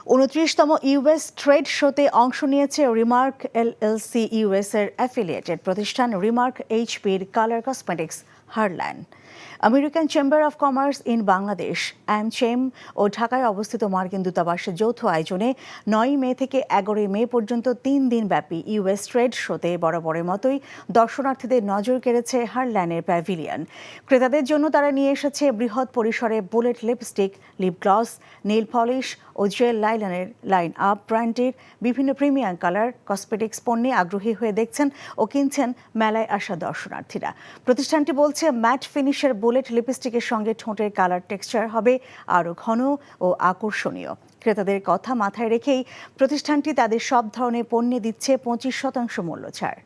29তম US trade শোতে অংশ নিয়েছে রিমার্ক এলএলসি ইউএস এর অ্যাফিলিয়েটেড প্রতিষ্ঠান রিমার্ক এইচপির colour cosmetics Harland. American Chamber of Commerce in Bangladesh AmCham ও ঢাকায় অবস্থিত মার্কিন দূতাবাসের যৌথ আয়োজনে 9 মে থেকে 11 মে পর্যন্ত 3 দিনব্যাপী ইউএস ট্রেড শোতে বরাবরের মতোই দর্শনার্থীদের নজর কেড়েছে হারল্যান্ডের প্যাভিলিয়ন। ক্রেতাদের জন্য তারা নিয়ে এসেছে বৃহৎ পরিসরে bullet lipstick, lip gloss, nail polish ও জেল লাইনারের লাইন আপ ব্র্যান্ডের বিভিন্ন প্রিমিয়াম কালার কসমেটিক্স পণ্যে আগ্রহী হয়ে দেখছেন ও কিনছেন মেলায় আসা দর্শনার্থীরা। প্রতিষ্ঠানটি বলছে ম্যাট ফিনিশের বুলেট লিপস্টিকের সঙ্গে ঠোঁটের কালার টেক্সচার হবে আরও ঘন ও আকর্ষণীয়। ক্রেতাদের কথা মাথায় রেখেই প্রতিষ্ঠানটি তাদের সব ধরনের পণ্যে দিচ্ছে 25% মূল্য ছাড়।